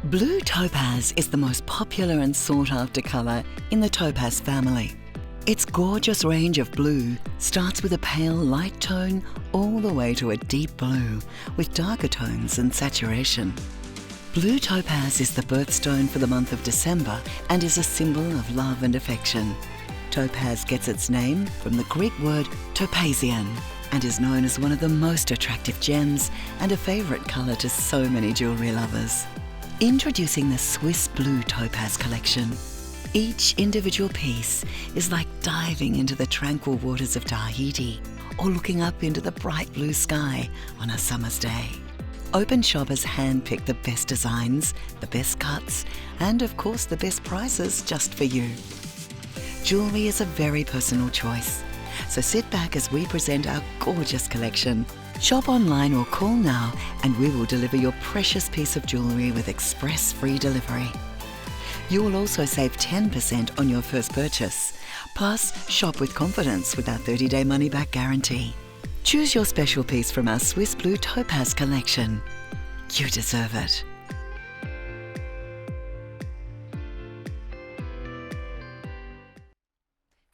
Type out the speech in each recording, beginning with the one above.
Blue topaz is the most popular and sought-after colour in the topaz family. Its gorgeous range of blue starts with a pale light tone all the way to a deep blue with darker tones and saturation. Blue topaz is the birthstone for the month of December and is a symbol of love and affection. Topaz gets its name from the Greek word topazion and is known as one of the most attractive gems and a favourite colour to so many jewellery lovers. Introducing the Swiss Blue Topaz collection. Each individual piece is like diving into the tranquil waters of Tahiti or looking up into the bright blue sky on a summer's day. Openshop has handpicked the best designs, the best cuts, and of course the best prices just for you. Jewellery is a very personal choice, so sit back as we present our gorgeous collection. Shop online or call now and we will deliver your precious piece of jewellery with express free delivery. You will also save 10% on your first purchase. Plus, shop with confidence with our 30-day money-back guarantee. Choose your special piece from our Swiss Blue Topaz collection. You deserve it.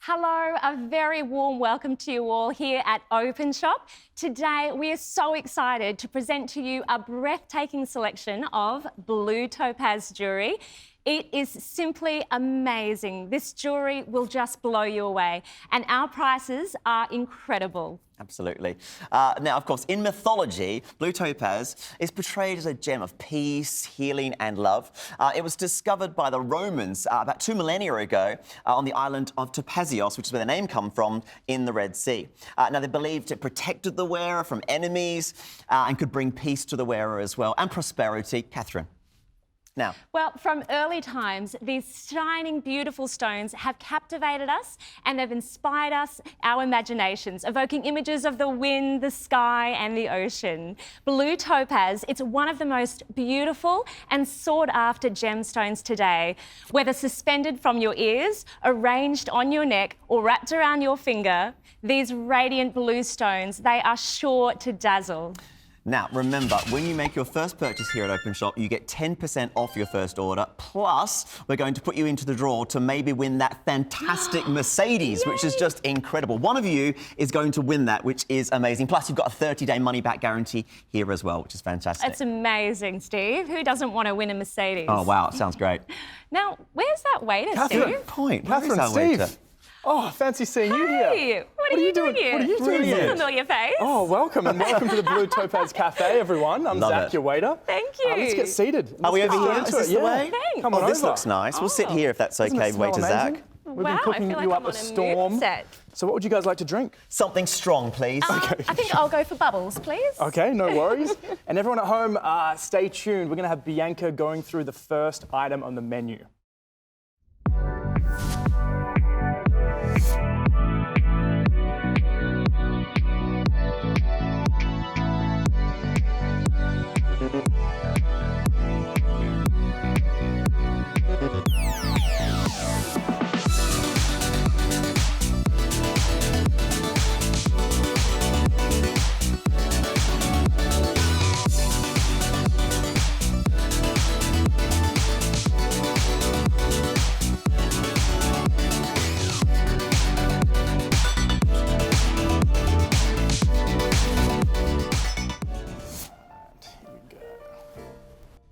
Hello, a very warm welcome to you all here at Openshop. Today we are so excited to present to you a breathtaking selection of blue topaz jewellery. It is simply amazing. This jewellery will just blow you away, and our prices are incredible. Absolutely. Now, of course, in mythology, blue topaz is portrayed as a gem of peace, healing and love. It was discovered by the Romans about 2 millennia ago on the island of Topazios, which is where the name comes from, in the Red Sea. Now, they believed it protected the wearer from enemies and could bring peace to the wearer as well, and prosperity. Catherine. Now. Well, from early times, these shining, beautiful stones have captivated us and they've inspired us, our imaginations, evoking images of the wind, the sky and the ocean. Blue topaz, it's one of the most beautiful and sought-after gemstones today. Whether suspended from your ears, arranged on your neck or wrapped around your finger, these radiant blue stones, they are sure to dazzle. Now, remember, when you make your first purchase here at Openshop, you get 10% off your first order. Plus, we're going to put you into the draw to maybe win that fantastic Mercedes, which is just incredible. One of you is going to win that, which is amazing. Plus, you've got a 30-day money-back guarantee here as well, which is fantastic. That's amazing, Steve. Who doesn't want to win a Mercedes? Oh, wow. Sounds great. Now, where's that waiter, Catherine, Steve? good point. Catherine, Steve. Oh, fancy seeing you here. Hey, what are you doing here? What are you doing This is here? a familiar face. Oh, welcome, and welcome to the Blue Topaz Cafe, everyone. I'm Love Zach, it. your waiter. Thank you. Let's get seated. Are we Let's over get here? into Is it. this the way? Thanks. Come on Oh, this over. looks nice. We'll sit here if that's Doesn't okay, it smell waiter amazing? Zach. We've Wow, been cooking I feel like you I'm up on a a storm. mood set. So what would you guys like to drink? Something strong, please. Okay. I think I'll go for bubbles, please. Okay, no worries. And everyone at home, stay tuned. We're going to have Bianca going through the first item on the menu.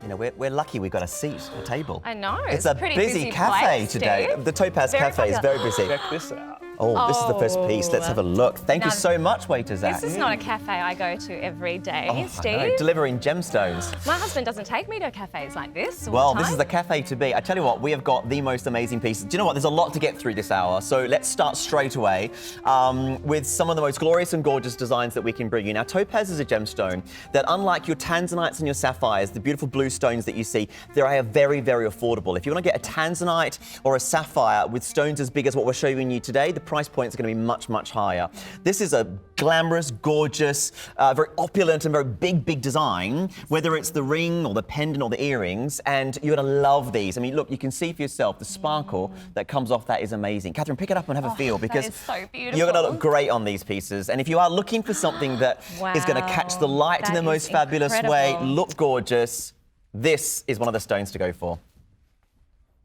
You know, we're lucky we got a seat, a table. I know. It's a pretty busy cafe place, today. Steve. The Topaz Very Cafe is very busy. Check this out. Oh, this is the first piece. Let's have a look. Thank you Now, so much, waiter Zach. This is not a cafe I go to every day, I know, Steve. delivering gemstones. My husband doesn't take me to cafes like this all Well, the this time. is the cafe to be. I tell you what, we have got the most amazing pieces. Do you know what? There's a lot to get through this hour, so let's start straight away with some of the most glorious and gorgeous designs that we can bring you. Now, topaz is a gemstone that, unlike your tanzanites and your sapphires, the beautiful blue stones that you see, they are very, very affordable. If you want to get a tanzanite or a sapphire with stones as big as what we're showing you today, the price points are going to be much, much higher. This is a glamorous, gorgeous, very opulent and very big design, whether it's the ring or the pendant or the earrings, and you're going to love these. I mean, look, you can see for yourself the sparkle that comes off that is amazing. Catherine, pick it up and have a feel, because that is so beautiful. you're going to look great on these pieces. And if you are looking for something that is going to catch the light in the that most is fabulous way, incredible. look gorgeous, this is one of the stones to go for.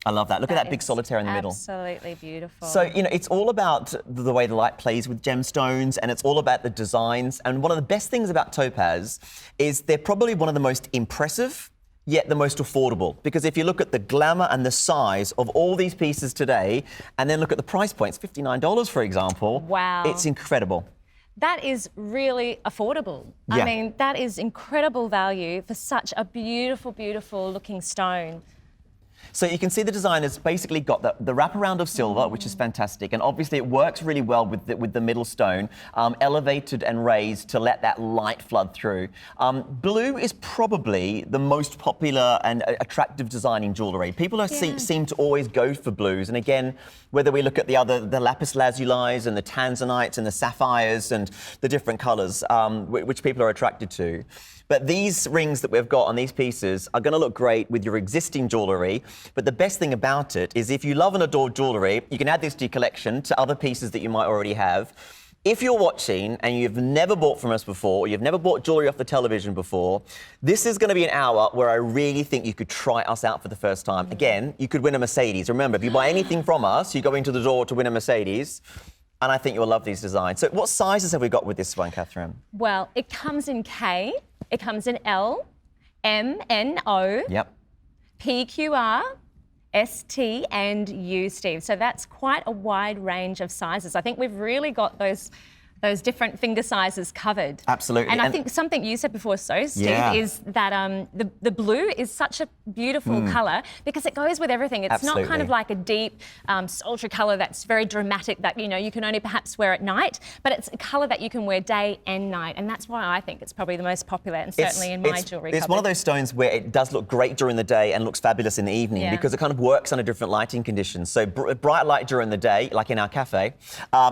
I love that. Look at that big solitaire in the middle. Absolutely beautiful. So, you know, it's all about the way the light plays with gemstones, and it's all about the designs. And one of the best things about Topaz is they're probably one of the most impressive, yet the most affordable. Because if you look at the glamour and the size of all these pieces today, and then look at the price points, $59, for example. Wow. It's incredible. That is really affordable. Yeah. I mean, that is incredible value for such a beautiful, beautiful looking stone. So you can see the design has basically got the wraparound of silver, which is fantastic, and obviously it works really well with the middle stone, elevated and raised to let that light flood through. Blue is probably the most popular and attractive design in jewellery. People seem to always go for blues, and again, whether we look at the lapis lazulis and the tanzanites and the sapphires and the different colours which people are attracted to. But these rings that we've got on these pieces are going to look great with your existing jewellery. But the best thing about it is if you love and adore jewellery, you can add this to your collection to other pieces that you might already have. If you're watching and you've never bought from us before, or you've never bought jewellery off the television before, this is going to be an hour where I really think you could try us out for the first time. Again, you could win a Mercedes. Remember, if you buy anything from us, you go into the door to win a Mercedes. And I think you'll love these designs. So what sizes have we got with this one, Catherine? Well, it comes in K, it comes in L, M, N, O, Yep. P, Q, R, S, T and U, Steve. So that's quite a wide range of sizes. I think we've really got those different finger sizes covered. Absolutely. And I think something you said before, Steve, is that the blue is such a beautiful colour because it goes with everything. It's not kind of like a deep, sultry colour that's very dramatic that, you know, you can only perhaps wear at night, but it's a colour that you can wear day and night. And that's why I think it's probably the most popular and certainly in my jewellery It's one of those stones where it does look great during the day and looks fabulous in the evening because it kind of works under different lighting conditions. So bright light during the day, like in our cafe,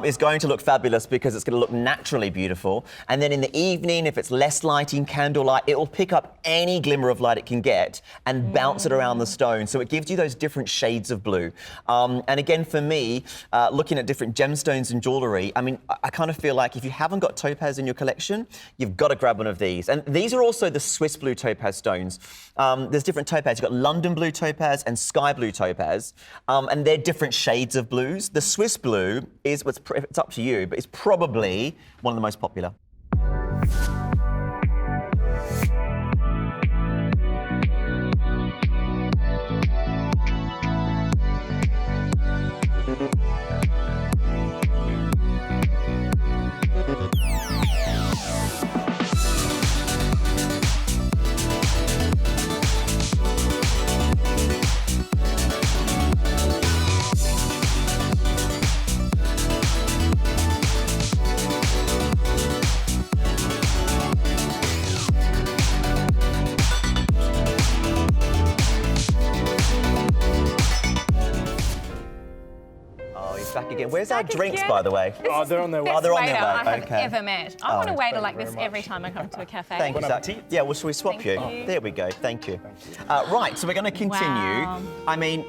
is going to look fabulous because it's going to look naturally beautiful, and then in the evening, if it's less lighting, candlelight, it will pick up any glimmer of light it can get and bounce it around the stone, so it gives you those different shades of blue. And again, for me, looking at different gemstones and jewellery, I mean, I kind of feel like if you haven't got topaz in your collection, you've got to grab one of these. And these are also the Swiss blue topaz stones. There's different topaz. You've got London blue topaz and sky blue topaz, and they're different shades of blues. The Swiss blue is, it's up to you, but it's probably one of the most popular. Back again. Where's our drinks, by the way? Oh, they're on their way. Best they're on their waiter way. I have Okay. ever met. I want a waiter like this every time I come to a cafe. Thank you, Zach. Yeah, well, shall we swap Thank you. There we go. Thank you. Right, so we're going to continue. Wow. I mean,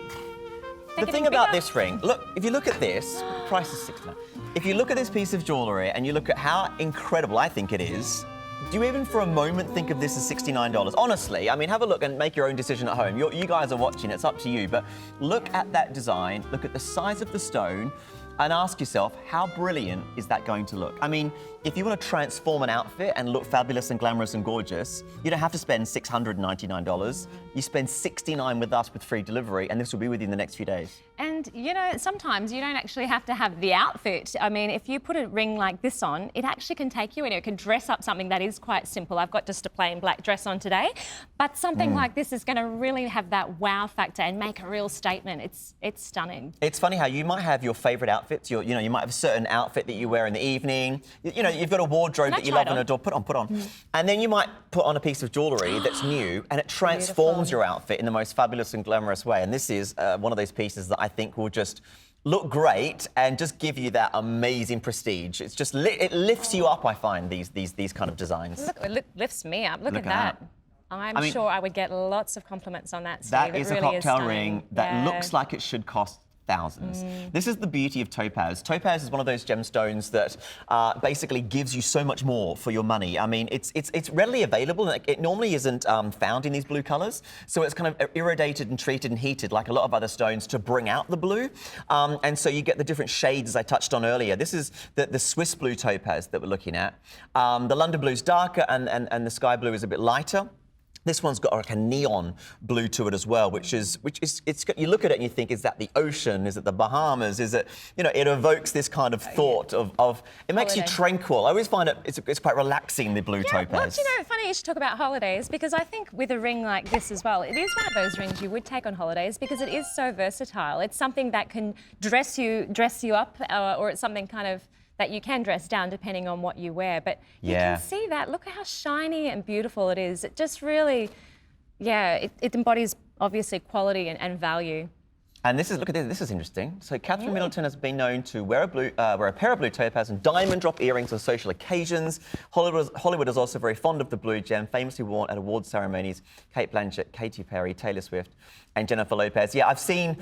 the thing about this ring, look, if you look at this, price is $69. If you look at this piece of jewellery and you look at how incredible I think it is, do you even for a moment think of this as $69? Honestly, I mean, have a look and make your own decision at home. You guys are watching, it's up to you. But look at that design, look at the size of the stone, and ask yourself, how brilliant is that going to look? I mean, if you want to transform an outfit and look fabulous and glamorous and gorgeous, you don't have to spend $699. You spend $69 with us with free delivery, and this will be with you in the next few days. And, you know, sometimes you don't actually have to have the outfit. I mean, if you put a ring like this on, it actually can take you in. It can dress up something that is quite simple. I've got just a plain black dress on today, but something like this is going to really have that wow factor and make a real statement. It's stunning. It's funny how you might have your favourite outfits. You might have a certain outfit that you wear in the evening. You know, you've got a wardrobe that you love and adore. Put on. And then you might put on a piece of jewellery that's new, and it transforms your outfit in the most fabulous and glamorous way. And this is one of those pieces that I think will just look great and just give you that amazing prestige. It's just it lifts you up. I find these kind of designs. Look, it lifts me up. Look at that. I mean, sure I would get lots of compliments on that, Steve. That is it really a cocktail is ring that looks like it should cost thousands. This is the beauty of Topaz. Topaz is one of those gemstones that basically gives you so much more for your money. I mean, it's readily available. It normally isn't found in these blue colours, so it's kind of irradiated and treated and heated like a lot of other stones to bring out the blue. And so you get the different shades as I touched on earlier. This is the Swiss blue topaz that we're looking at. The London blue is darker and the sky blue is a bit lighter. This one's got like a neon blue to it as well, which is you look at it and you think, is that the ocean? Is it the Bahamas? Is it, you know, it evokes this kind of thought of it makes you tranquil. I always find it's quite relaxing, the blue topaz. Well, you know, funny you should talk about holidays, because I think with a ring like this as well, it is one of those rings you would take on holidays because it is so versatile. It's something that can dress you up, or it's something kind of that you can dress down depending on what you wear. But you can see that. Look at how shiny and beautiful it is. It just really, it embodies obviously quality and value. And this is, look at this, this is interesting. So Catherine Middleton has been known to wear a pair of blue topaz and diamond drop earrings on social occasions. Hollywood is also very fond of the blue gem, famously worn at award ceremonies. Kate Blanchett, Katy Perry, Taylor Swift, and Jennifer Lopez. Yeah, I've seen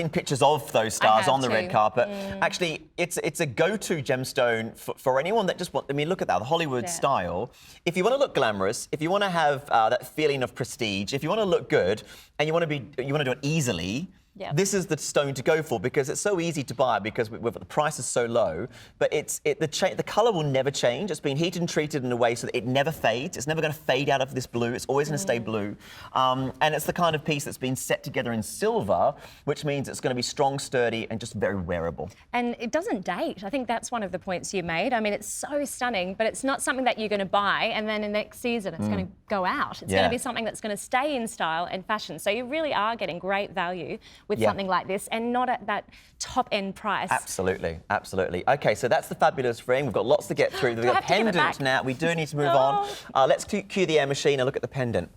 pictures of those stars on the red carpet. Actually, it's a go-to gemstone for anyone that just I mean, look at that, the Hollywood style. If you want to look glamorous, if you want to have that feeling of prestige, if you want to look good, and you want to do it easily, this is the stone to go for, because it's so easy to buy because the price is so low. But the colour will never change. It's been heated and treated in a way so that it never fades. It's never going to fade out of this blue. It's always going to stay blue. And it's the kind of piece that's been set together in silver, which means it's going to be strong, sturdy, and just very wearable. And it doesn't date. I think that's one of the points you made. I mean, it's so stunning, but it's not something that you're going to buy and then in the next season it's going to go out. It's going to be something that's going to stay in style and fashion. So you really are getting great value with something like this, and not at that top-end price. Absolutely, absolutely. Okay, so that's the fabulous ring. We've got lots to get through. We've got a pendant now. We do need to move on. Let's cue the air machine and look at the pendant.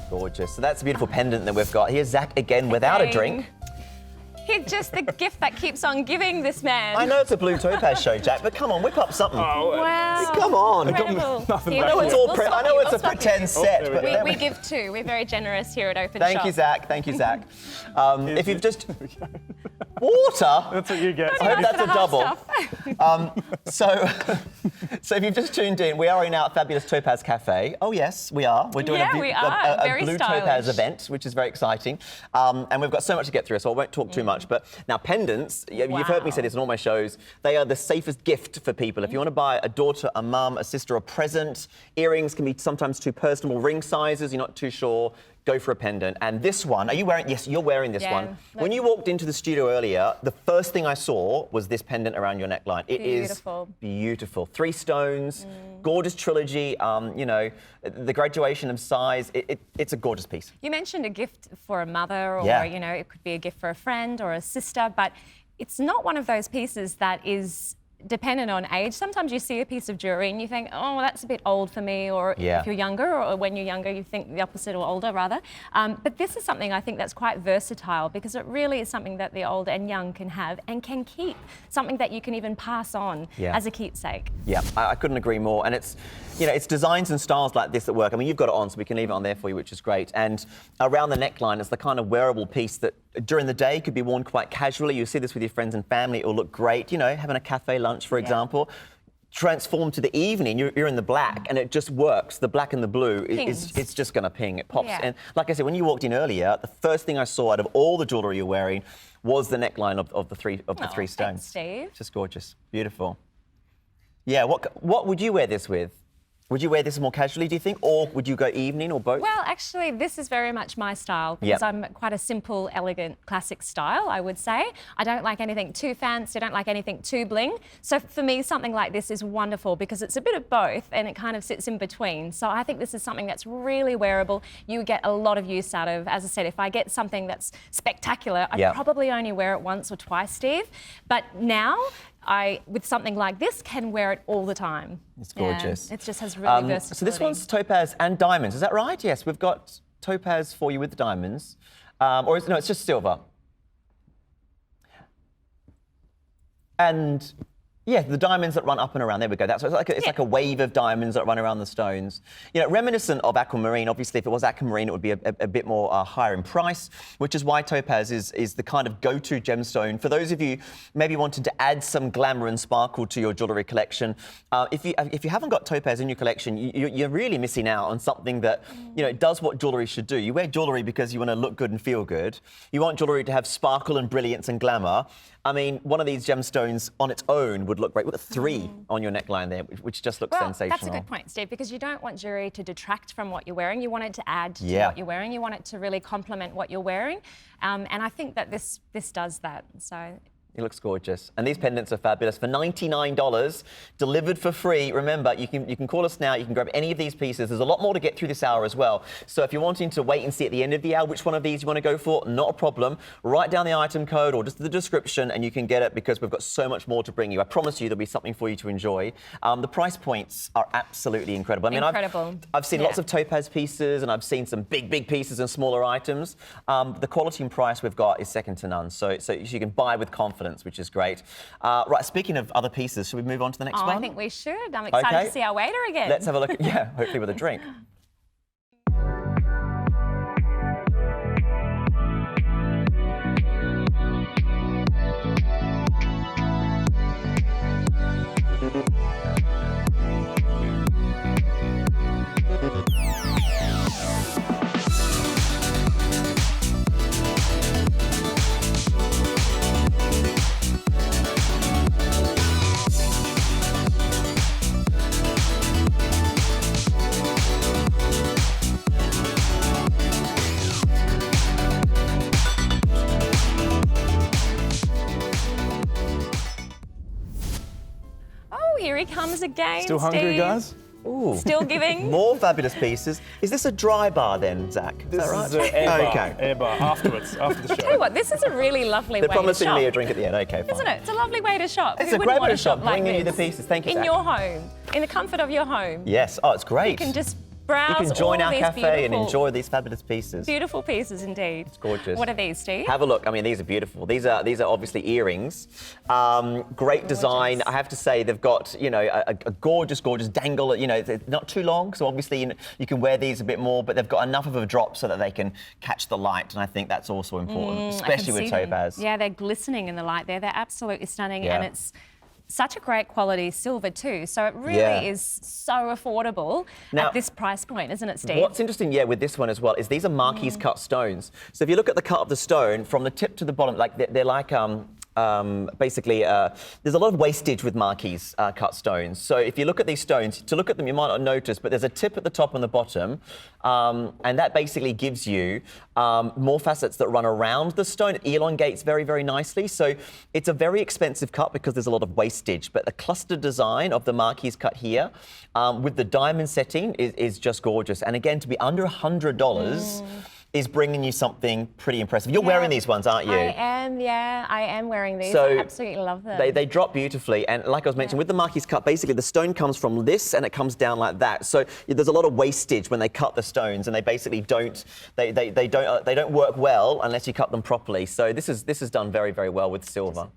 Gorgeous. So that's a beautiful pendant that we've got. Here's Zach again without a drink. He's just the gift that keeps on giving, this man. I know it's a blue topaz show, Jack, but come on, whip up something. Oh, wow. Come on. I know it's all I know it's a pretend set, but we give too. We're very generous here at Openshop. Thank you, Zach. Thank you, Zach. If you've just water. That's what you get. I hope that's a double. So if you've just tuned in, we are in our fabulous Topaz Cafe. Oh yes, we are. We're doing a blue topaz event, which is very exciting. And we've got so much to get through, so I won't talk too much. But now pendants, you've heard me say this in all my shows, they are the safest gift for people. If you want to buy a daughter, a mum, a sister a present, earrings can be sometimes too personal, ring sizes, you're not too sure, go for a pendant. And this one, are you wearing, yes, you're wearing this one. When you walked into the studio earlier, the first thing I saw was this pendant around your neckline. It is beautiful. 3 stones, gorgeous trilogy, you know, the graduation of size, it's a gorgeous piece. You mentioned a gift for a mother, or, you know, it could be a gift for a friend or a sister, but it's not one of those pieces that is dependent on age. Sometimes you see a piece of jewellery and you think, oh, well, that's a bit old for me, or if you're younger, or when you're younger you think the opposite, or older rather. But this is something I think that's quite versatile, because it really is something that the old and young can have and can keep, something that you can even pass on as a keepsake. Yeah, I couldn't agree more. And it's, you know, it's designs and styles like this that work. I mean, you've got it on, so we can leave it on there for you, which is great. And around the neckline, it's the kind of wearable piece that during the day could be worn quite casually. You see this with your friends and family, it will look great, you know, having a cafe lunch, for example. Transform to the evening, you're in the black, and it just works. The black and the blue, it's just going to ping, it pops. And like I said, when you walked in earlier, the first thing I saw out of all the jewellery you're wearing was the neckline of the three stones. Thanks, Steve. Just gorgeous, beautiful. Yeah, what would you wear this with? Would you wear this more casually, do you think? Or would you go evening or both? Well, actually, this is very much my style because I'm quite a simple, elegant, classic style, I would say. I don't like anything too fancy, I don't like anything too bling. So for me, something like this is wonderful because it's a bit of both and it kind of sits in between. So I think this is something that's really wearable. You get a lot of use out of. As I said, if I get something that's spectacular, I'd probably only wear it once or twice, Steve. But now, with something like this, can wear it all the time. It's gorgeous. Yeah, it just has really versatility. So this one's topaz and diamonds, is that right? Yes, we've got topaz for you with the diamonds. No, it's just silver. And yeah, the diamonds that run up and around. There we go. It's like a wave of diamonds that run around the stones. You know, reminiscent of aquamarine. Obviously, if it was aquamarine, it would be a bit more higher in price, which is why topaz is the kind of go-to gemstone for those of you maybe wanting to add some glamour and sparkle to your jewellery collection. If you haven't got topaz in your collection, you're really missing out on something that does what jewellery should do. You wear jewellery because you want to look good and feel good. You want jewellery to have sparkle and brilliance and glamour. I mean, one of these gemstones on its own would look great. With a 3 on your neckline there, which just looks sensational. That's a good point, Steve, because you don't want jewellery to detract from what you're wearing. You want it to add to what you're wearing. You want it to really complement what you're wearing. And I think that this does that. So. It looks gorgeous. And these pendants are fabulous. For $99, delivered for free. Remember, you can call us now. You can grab any of these pieces. There's a lot more to get through this hour as well. So if you're wanting to wait and see at the end of the hour which one of these you want to go for, not a problem. Write down the item code or just the description and you can get it because we've got so much more to bring you. I promise you there'll be something for you to enjoy. The price points are absolutely incredible. I mean, I've seen lots of topaz pieces and I've seen some big pieces and smaller items. The quality and price we've got is second to none. So you can buy with confidence, which is great. Right, speaking of other pieces, should we move on to the next one? I think we should. I'm excited to see our waiter again. Let's have a look. Hopefully with a drink. Here he comes again. Still hungry, Steve. guys? Ooh. Still giving. More fabulous pieces. Is this a dry bar then, Zach? This is that right? is an air bar afterwards, after the show. Tell you what, this is a really lovely way to shop. They're promising me a drink at the end. Okay, fine. Isn't it? It's a lovely way to shop. It's Who a wouldn't great want way to shop, like bringing you the this? pieces. Thank you, In Zach. your home, in the comfort of your home. Yes. Oh, it's great. You can just browse. You can join all our these cafe and enjoy these fabulous pieces. Beautiful pieces indeed. It's gorgeous. What are these, Steve? Have a look. I mean, these are beautiful. These are obviously earrings. Great design. I have to say they've got a gorgeous dangle. They're not too long, so obviously you can wear these a bit more, but they've got enough of a drop so that they can catch the light, and I think that's also important, especially with topaz. Yeah, they're glistening in the light there. They're absolutely stunning, and it's such a great quality silver too, so it really is so affordable at this price point, isn't it, Steve? What's interesting, with this one as well, is these are marquise cut stones. So if you look at the cut of the stone, from the tip to the bottom, like they're like basically, there's a lot of wastage with marquise cut stones. So if you look at these stones, to look at them, you might not notice, but there's a tip at the top and the bottom, and that basically gives you more facets that run around the stone. It elongates very, very nicely. So it's a very expensive cut because there's a lot of wastage, but the cluster design of the marquise cut here with the diamond setting is just gorgeous. And again, to be under $100, is bringing you something pretty impressive. You're wearing these ones, aren't you? I am wearing these. So I absolutely love them. They drop beautifully, and like I was mentioning, with the marquise cut, basically the stone comes from this and it comes down like that. So there's a lot of wastage when they cut the stones, and they basically don't work well unless you cut them properly. So this is done very, very well with silver.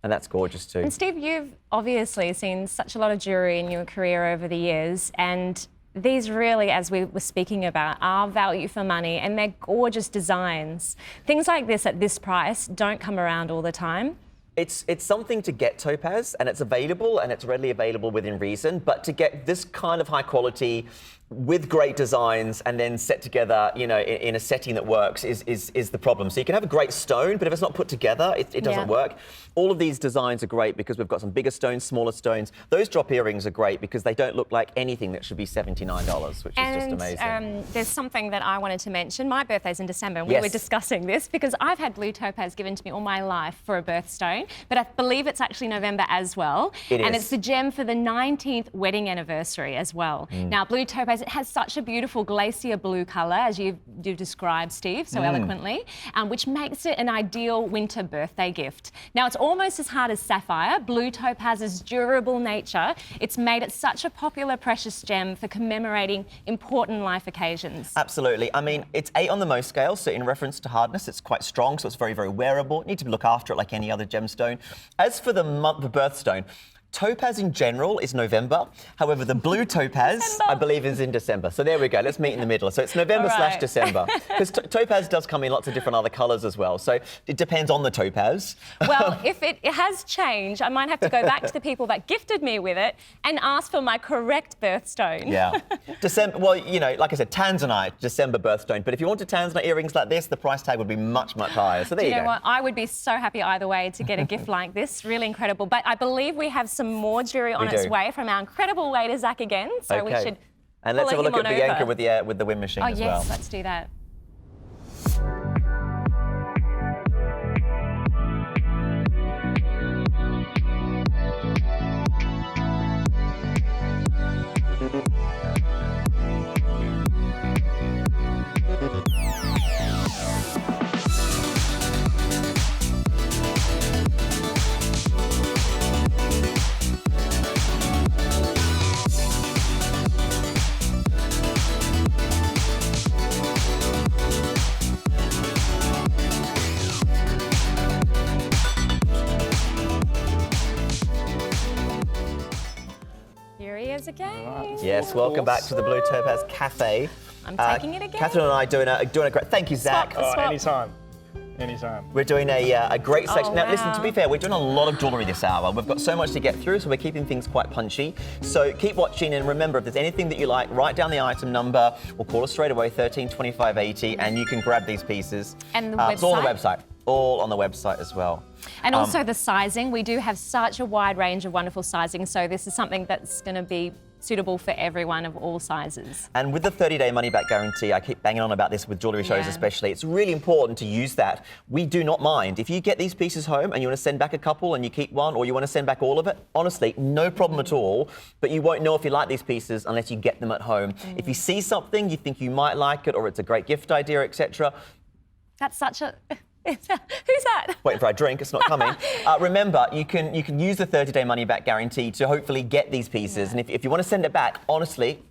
And that's gorgeous too. And Steve, you've obviously seen such a lot of jewellery in your career over the years, and these really, as we were speaking about, are value for money, and they're gorgeous designs. Things like this at this price don't come around all the time. It's something to get topaz, and it's available, and it's readily available within reason, but to get this kind of high quality with great designs and then set together, you know, in a setting that works is the problem. So you can have a great stone, but if it's not put together, it doesn't work. All of these designs are great because we've got some bigger stones, smaller stones. Those drop earrings are great because they don't look like anything that should be $79, which is just amazing. There's something that I wanted to mention. My birthday's in December, and we were discussing this because I've had blue topaz given to me all my life for a birthstone, but I believe it's actually November as well. And it's the gem for the 19th wedding anniversary as well. Now, blue topaz, it has such a beautiful glacier blue colour, as you've described, Steve, so eloquently, which makes it an ideal winter birthday gift. Now, it's almost as hard as sapphire. Blue topaz's durable nature, it's made it such a popular precious gem for commemorating important life occasions. Absolutely. I mean, it's 8 on the Mohs scale, so in reference to hardness, it's quite strong, so it's very, very wearable. You need to look after it like any other gemstone. As for the month of birthstone, topaz in general is November. However, the blue topaz, I believe, is in December. So there we go. Let's meet in the middle. So it's November / December. Because topaz does come in lots of different other colours as well. So it depends on the topaz. Well, if it has changed, I might have to go back to the people that gifted me with it and ask for my correct birthstone. Yeah. December, well, you know, like I said, tanzanite, December birthstone. But if you wanted tanzanite earrings like this, the price tag would be much, much higher. So there you go. You know what? I would be so happy either way to get a gift like this. Really incredible. But I believe we have some more jewellery on its way from our incredible waiter Zach again, so we should. And let's have a look at Bianca with the wind machine as well. Oh yes, let's do that. Again. Yes, welcome back to the Blue Topaz Cafe. I'm taking it again. Catherine and I doing a great. Thank you, Zach. Swap. Anytime. Anytime. We're doing a great section. Now, listen, to be fair, we're doing a lot of jewellery this hour. We've got so much to get through, so we're keeping things quite punchy. So keep watching, and remember, if there's anything that you like, write down the item number or call us straight away, 13 25 80, and you can grab these pieces. And the website. It's all on the website. All on the website as well. And also the sizing. We do have such a wide range of wonderful sizing, so this is something that's going to be suitable for everyone of all sizes. And with the 30-day money-back guarantee, I keep banging on about this with jewellery shows especially, it's really important to use that. We do not mind. If you get these pieces home and you want to send back a couple and you keep one, or you want to send back all of it, honestly, no problem at all, but you won't know if you like these pieces unless you get them at home. If you see something, you think you might like it, or it's a great gift idea, etc. That's such a... Who's that? Waiting for our drink, it's not coming. Remember, you can use the 30-day money-back guarantee to hopefully get these pieces. And if you want to send it back, honestly...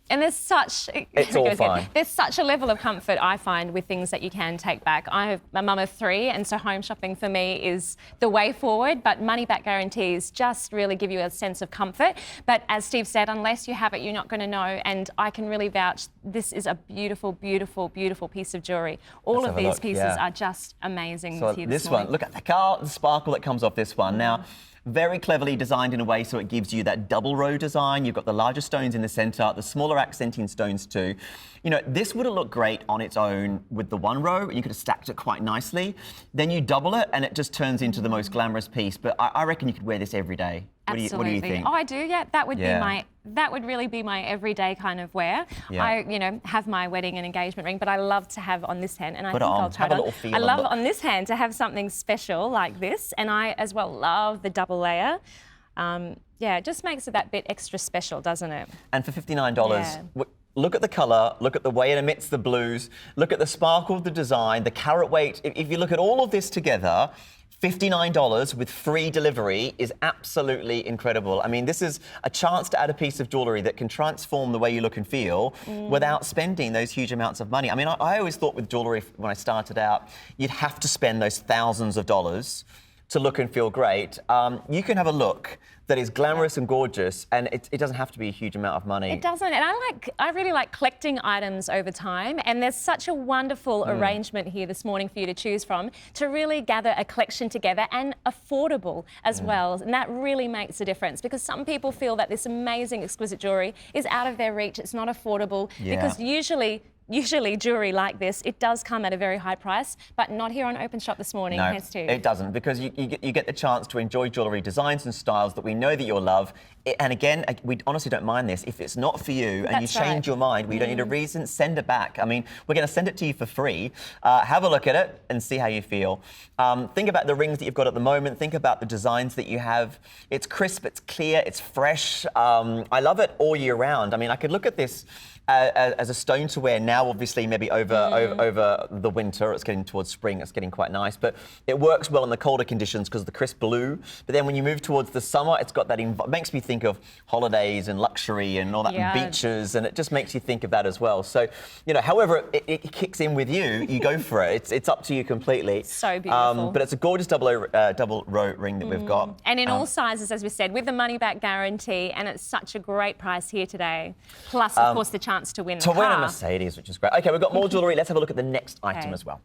And there's such... It's all fine. There's such a level of comfort, I find, with things that you can take back. I have a mum of 3, and so home shopping for me is the way forward, but money-back guarantees just really give you a sense of comfort. But as Steve said, unless you have it, you're not going to know, and I can really vouch this is a beautiful, beautiful, beautiful piece of jewellery. All of these pieces are just amazing. So this one, look at the sparkle that comes off this one. Now, very cleverly designed in a way so it gives you that double row design. You've got the larger stones in the centre, the smaller accenting stones too. You know, this would have looked great on its own with the one row, and you could have stacked it quite nicely. Then you double it and it just turns into the most glamorous piece. But I reckon you could wear this every day. Absolutely. What do you think? Oh, I do, yeah. That would be that would really be my everyday kind of wear. Yeah. I, you know, have my wedding and engagement ring, but I love to have on this hand, and I think I'll try have a little feel. I love on this hand to have something special like this, and I as well love the double layer. Yeah, it just makes it that bit extra special, doesn't it? And for $59, look at the colour, look at the way it emits the blues, look at the sparkle of the design, the carat weight. If you look at all of this together, $59 with free delivery is absolutely incredible. I mean, this is a chance to add a piece of jewellery that can transform the way you look and feel without spending those huge amounts of money. I mean, I always thought with jewellery when I started out, you'd have to spend those thousands of dollars to look and feel great, you can have a look that is glamorous and gorgeous, and it doesn't have to be a huge amount of money. It doesn't, and I really like collecting items over time, and there's such a wonderful arrangement here this morning for you to choose from to really gather a collection together and affordable as well, and that really makes a difference because some people feel that this amazing, exquisite jewellery is out of their reach, it's not affordable, because usually jewellery like this, it does come at a very high price, but not here on Openshop this morning. No, Here's to. it doesn't, because you get the chance to enjoy jewellery designs and styles that we know that you'll love. And again, we honestly don't mind this. If it's not for you and you change your mind, we don't need a reason, send it back. I mean, we're going to send it to you for free. Have a look at it and see how you feel. Think about the rings that you've got at the moment. Think about the designs that you have. It's crisp, it's clear, it's fresh. I love it all year round. I mean, I could look at this as a stone to wear now, obviously, maybe over the winter. It's getting towards spring, it's getting quite nice, but it works well in the colder conditions because of the crisp blue. But then when you move towards the summer, it's got that, makes me think of holidays and luxury and all that, and beaches, and it just makes you think of that as well. So, you know, however it kicks in with you, you go for it. It's up to you completely. So beautiful. But it's a gorgeous double row ring that we've got. And in all sizes, as we said, with the money back guarantee, and it's such a great price here today. Plus, of course, the chance to win the car. To win a Mercedes, which is great. Okay, we've got more jewellery. Let's have a look at the next item as well.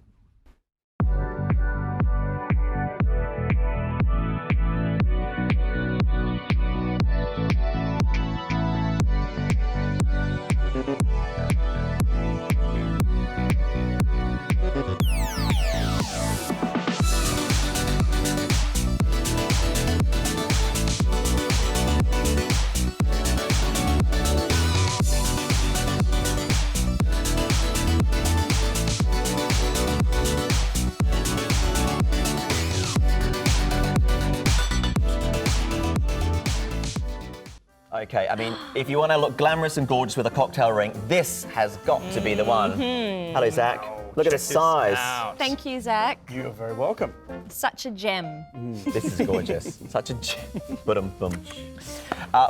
Okay, I mean, if you want to look glamorous and gorgeous with a cocktail ring, this has got to be the one. Hello, Zach. Look at the size. Thank you, Zach. You're very welcome. Such a gem. This is gorgeous. Such a gem. Boom.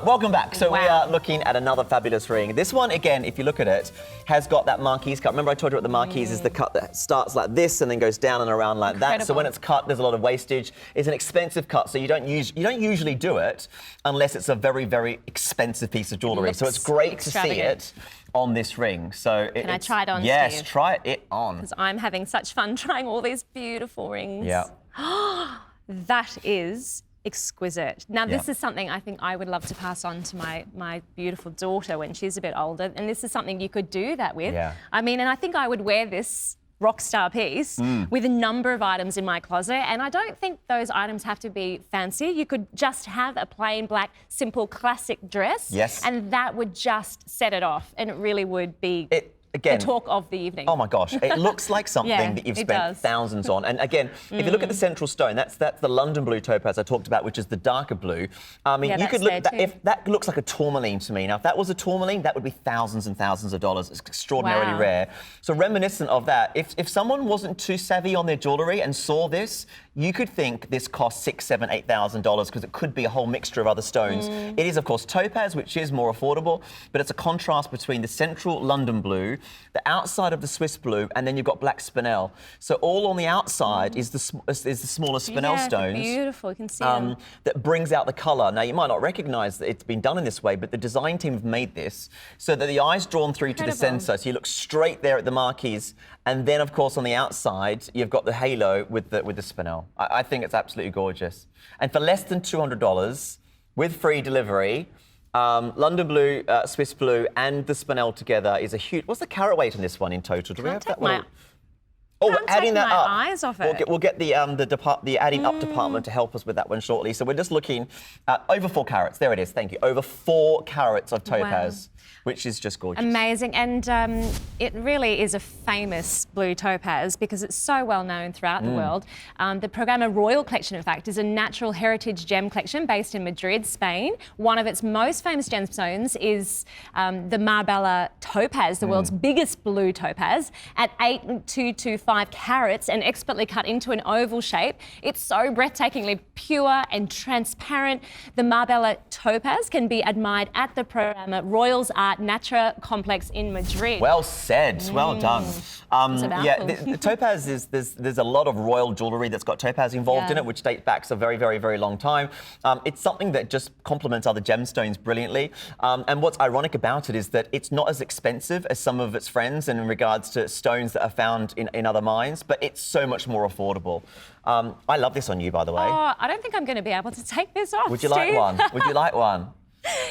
Welcome back. So we are looking at another fabulous ring. This one, again, if you look at it, has got that marquise cut. Remember I told you what the marquise is, the cut that starts like this and then goes down and around like that. So when it's cut, there's a lot of wastage. It's an expensive cut, so you don't usually do it unless it's a very, very expensive piece of jewellery. So it's great to see it on this ring. So can I try it on, Yes, Steve? try it on. Because I'm having such fun trying all these beautiful rings. Yeah. That is exquisite. Now, this is something I think I would love to pass on to my beautiful daughter when she's a bit older. And this is something you could do that with. Yeah. I mean, and I think I would wear this rock star piece with a number of items in my closet, and I don't think those items have to be fancy. You could just have a plain black, simple, classic dress, and that would just set it off, and it really would be the talk of the evening. Oh my gosh, it looks like something that you've spent thousands on. And again, if you look at the central stone, that's the London blue topaz I talked about, which is the darker blue. I mean, you could look at that. If that looks like a tourmaline to me. Now, if that was a tourmaline, that would be thousands and thousands of dollars. It's extraordinarily rare. So reminiscent of that, if someone wasn't too savvy on their jewellery and saw this, you could think this cost $6,000, $7,000, $8,000 because it could be a whole mixture of other stones. It is, of course, topaz, which is more affordable, but it's a contrast between the central London blue, the outside of the Swiss blue, and then you've got black spinel. So all on the outside is the smaller spinel stones. Beautiful, you can see them. That brings out the colour. Now, you might not recognise that it's been done in this way, but the design team have made this so that the eye's drawn through to the centre, so you look straight there at the marquise, and then, of course, on the outside, you've got the halo with the spinel. I think it's absolutely gorgeous. And for less than $200, with free delivery, London blue, Swiss blue, and the spinel together is a huge. What's the carat weight in this one in total? Do we have that one? Oh, adding that up. Eyes off it. We'll get the adding up department to help us with that one shortly. So we're just looking at over 4 carats. There it is. Thank you. Over 4 carats of topaz, which is just gorgeous. Amazing, and it really is a famous blue topaz because it's so well known throughout the world. The Programa Royal collection, in fact, is a natural heritage gem collection based in Madrid, Spain. One of its most famous gemstones is the Marbella topaz, the world's biggest blue topaz, at 8,225 5 carats and expertly cut into an oval shape. It's so breathtakingly pure and transparent. The Marbella Topaz can be admired at the Programa Royals Art Natura complex in Madrid. Well said. Well done. Yeah, the Topaz is there's a lot of royal jewellery that's got Topaz involved in it, which dates back a very, very, very long time. It's something that just complements other gemstones brilliantly. And what's ironic about it is that it's not as expensive as some of its friends in regards to stones that are found in other mines, but it's so much more affordable. I love this on you, by the way. Oh, I don't think I'm going to be able to take this off, Would you Steve. like one? Would you like one?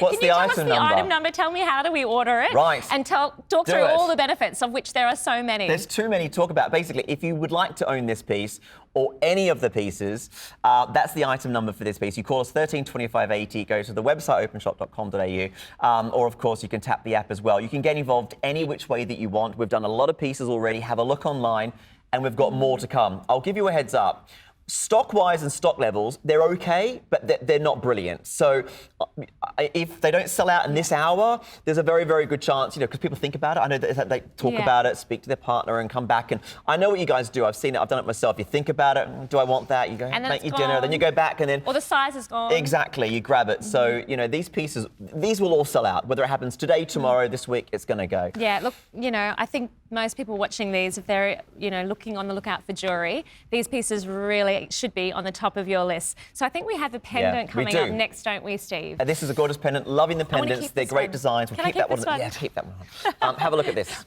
What's Can you the tell item us the number? item number? Tell me how do we order it? Right. And talk through all the benefits, of which there are so many. There's too many to talk about. Basically, if you would like to own this piece or any of the pieces, that's the item number for this piece. You call us 132580, go to the website openshop.com.au, or of course you can tap the app as well. You can get involved any which way that you want. We've done a lot of pieces already. Have a look online, and we've got more to come. I'll give you a heads up. Stock-wise and stock levels, they're okay, but they're not brilliant. So if they don't sell out in this hour, there's a very, very good chance, because people think about it. I know that they talk about it, speak to their partner and come back. And I know what you guys do. I've seen it. I've done it myself. You think about it. Do I want that? You go make your dinner. Then you go back and then... Or the size is gone. Exactly. You grab it. So, these pieces, these will all sell out. Whether it happens today, tomorrow, this week, it's going to go. Yeah, look, I think most people watching these, if they're, looking on the lookout for jewellery, these pieces really should be on the top of your list. So I think we have a pendant coming up next, don't we, Steve? This is a gorgeous pendant. Loving the pendants. They're great designs. We'll keep that one. Yeah, keep that one. Have a look at this.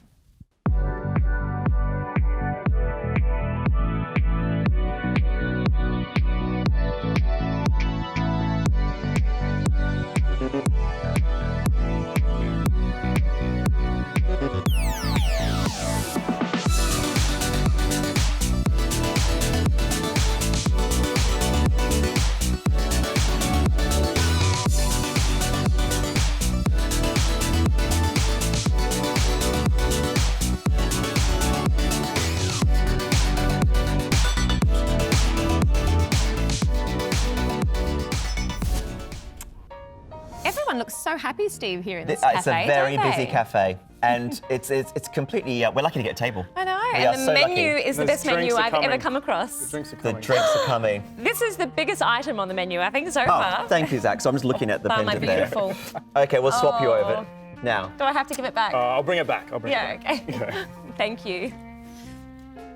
Everyone looks so happy, Steve, here in this cafe. It's a very busy cafe, and it's completely. We're lucky to get a table. I know, and the menu is the best menu I've ever come across. The drinks are The coming. drinks are coming. This is the biggest item on the menu, I think, so far. Thank you, Zach. So I'm just looking at the Oh, my pendant there. beautiful. Okay, we'll swap you over now. Do I have to give it back? I'll bring it back. I'll bring it back. Okay. Thank you.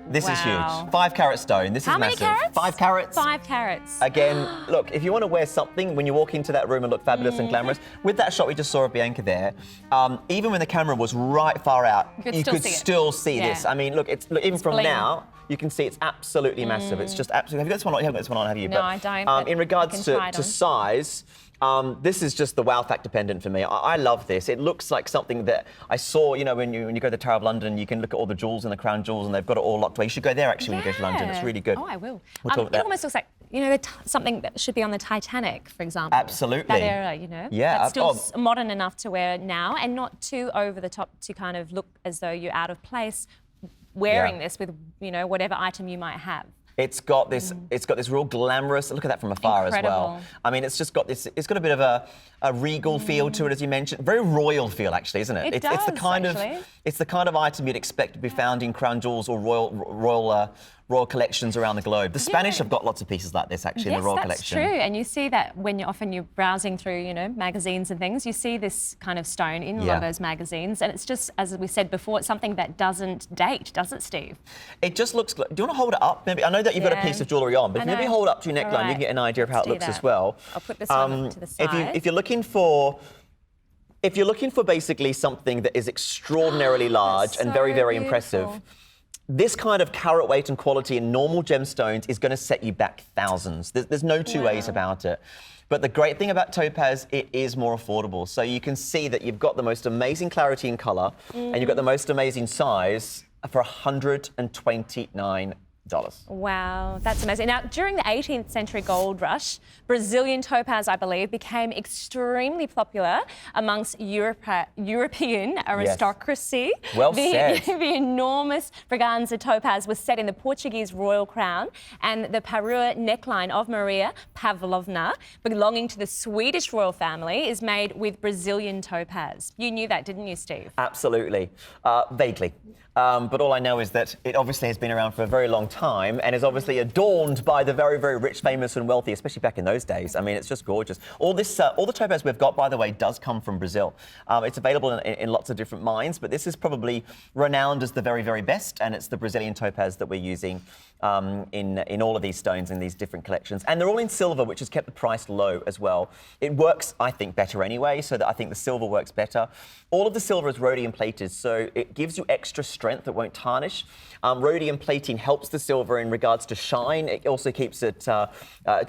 This is huge. 5 carat stone. This How is many massive. carats? 5 carats. 5 carats. Again, look, if you want to wear something when you walk into that room and look fabulous and glamorous, with that shot we just saw of Bianca there, even when the camera was right far out, you could still see this. I mean, look, even from now, you can see it's absolutely massive. It's just absolutely. Have you got this one on? You haven't got this one on, have you? No, I don't. In regards to size, this is just the wow factor pendant for me. I love this. It looks like something that I saw, when you go to the Tower of London, you can look at all the jewels and the crown jewels, and they've got it all locked away. You should go there actually when you go to London. It's really good. Oh, I will. We'll talk about it that. almost looks like, something that should be on the Titanic, for example. Absolutely. That era, Yeah. That's still modern enough to wear now and not too over the top to kind of look as though you're out of place wearing this with, whatever item you might have. It's got this. It's got this real glamorous. Look at that from afar as well. I mean, it's just got this. It's got a bit of a regal feel to it, as you mentioned. Very royal feel, actually, isn't it? It does, it's the kind of. It's the kind of item you'd expect to be found in crown jewels or royal collections around the globe. The Spanish have got lots of pieces like this, actually, in the royal collection. Yes, that's true. And you see that when you're browsing through, magazines and things, you see this kind of stone in a lot of those magazines. And it's just, as we said before, it's something that doesn't date, does it, Steve? It just looks. Do you want to hold it up? Maybe I know that you've got a piece of jewellery on, but if you maybe hold it up to your neckline, you can get an idea of how it looks as well. I'll put this one to the side. If you're looking for. If you're looking for basically something that is extraordinarily large and very, very impressive, this kind of carat weight and quality in normal gemstones is going to set you back thousands. There's no two ways about it. But the great thing about Topaz, it is more affordable. So you can see that you've got the most amazing clarity in colour and you've got the most amazing size for £129. Wow, that's amazing. Now, during the 18th century gold rush, Brazilian topaz, I believe, became extremely popular amongst European aristocracy. Yes. Well said. The enormous Braganza topaz was set in the Portuguese royal crown, and the parure neckline of Maria Pavlovna, belonging to the Swedish royal family, is made with Brazilian topaz. You knew that, didn't you, Steve? Absolutely. Vaguely. But all I know is that it obviously has been around for a very long time and is obviously adorned by the very, very rich, famous and wealthy, especially back in those days. I mean, it's just gorgeous. All the topaz we've got, by the way, does come from Brazil. It's available in lots of different mines, but this is probably renowned as the very, very best, and it's the Brazilian topaz that we're using in all of these stones in these different collections. And they're all in silver, which has kept the price low as well. It works, I think, better anyway, so that I think the silver works better. All of the silver is rhodium plated, so it gives you extra strength that won't tarnish. Rhodium plating helps the silver in regards to shine. It also keeps it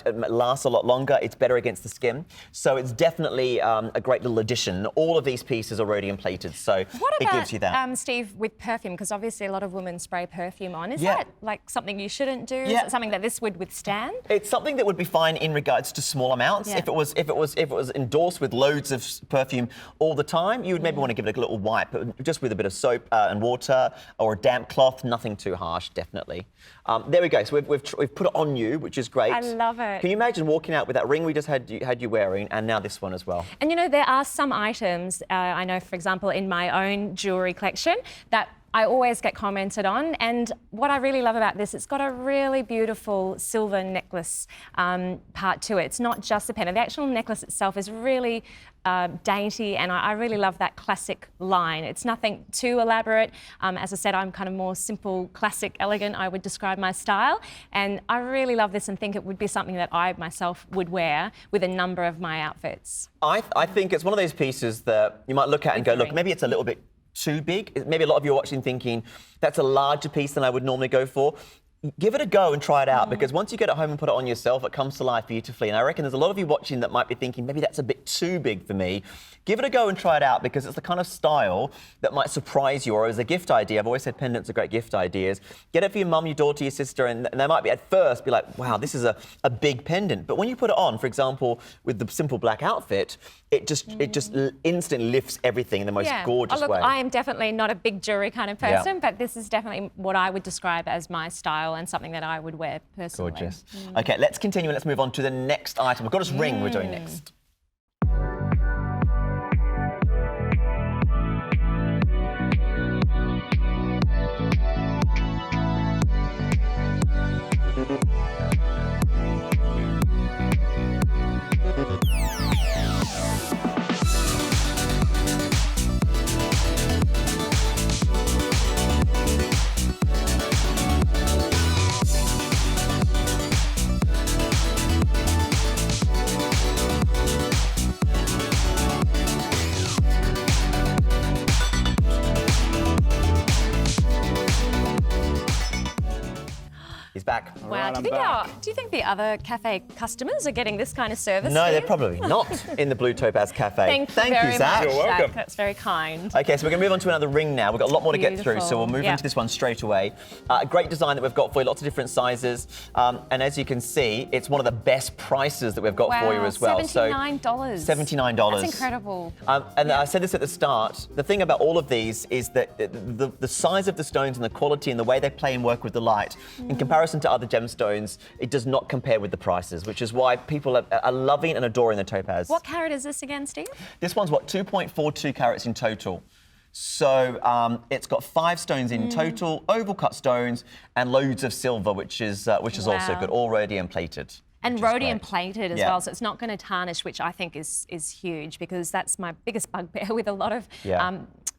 lasts a lot longer. It's better against the skin. So it's definitely a great little addition. All of these pieces are rhodium plated, so it gives you that. Steve, with perfume, because obviously a lot of women spray perfume on. Is that like something you shouldn't do? Is it something that this would withstand? It's something that would be fine in regards to small amounts. If it was endorsed with loads of perfume all the time, you would maybe want to give it a little wipe, just with a bit of soap and water or a damp cloth. Nothing too harsh, definitely. There we go. So we've put it on you, which is great. I love it. Can you imagine walking out with that ring we just had you wearing, and now this one as well? And you know, there are some items, I know, for example, in my own jewellery collection that I always get commented on, and what I really love about this, it's got a really beautiful silver necklace part to it. It's not just the pendant. The actual necklace itself is really dainty, and I really love that classic line. It's nothing too elaborate. As I said, I'm kind of more simple, classic, elegant, I would describe my style, and I really love this and think it would be something that I myself would wear with a number of my outfits. I think it's one of those pieces that you might look at and go, look, maybe it's a little bit too big. Maybe a lot of you are watching thinking, that's a larger piece than I would normally go for. Give it a go and try it out, because once you get it home and put it on yourself, it comes to life beautifully. And I reckon there's a lot of you watching that might be thinking, maybe that's a bit too big for me. Give it a go and try it out, because it's the kind of style that might surprise you, or as a gift idea. I've always said pendants are great gift ideas. Get it for your mum, your daughter, your sister, and they might be at first be like, wow, this is a big pendant. But when you put it on, for example, with the simple black outfit, it just instantly lifts everything in the most gorgeous way. I am definitely not a big jewellery kind of person, but this is definitely what I would describe as my style and something that I would wear personally. Gorgeous. Okay, let's continue and let's move on to the next item. We've got this ring we're doing next. He's back. Wow. Do you think the other cafe customers are getting this kind of service? No, here? they're probably not in the Blue Topaz Cafe. Thank you, Zach. You're welcome. Zach, that's very kind. Okay, so we're going to move on to another ring now. We've got a lot more to get through, so we'll move into this one straight away. A great design that we've got for you, lots of different sizes. And as you can see, it's one of the best prices that we've got for you as well. $79. $79. That's incredible. I said this at the start. The thing about all of these is that the size of the stones and the quality and the way they play and work with the light, in comparison to other gemstones, it does not compare with the prices, which is why people are loving and adoring the topaz. What carat is this again, Steve? This one's 2.42 carats in total. So it's got 5 stones in total, oval cut stones, and loads of silver, which is also good, all rhodium plated. And rhodium plated as well, so it's not going to tarnish, which I think is huge, because that's my biggest bugbear with a lot of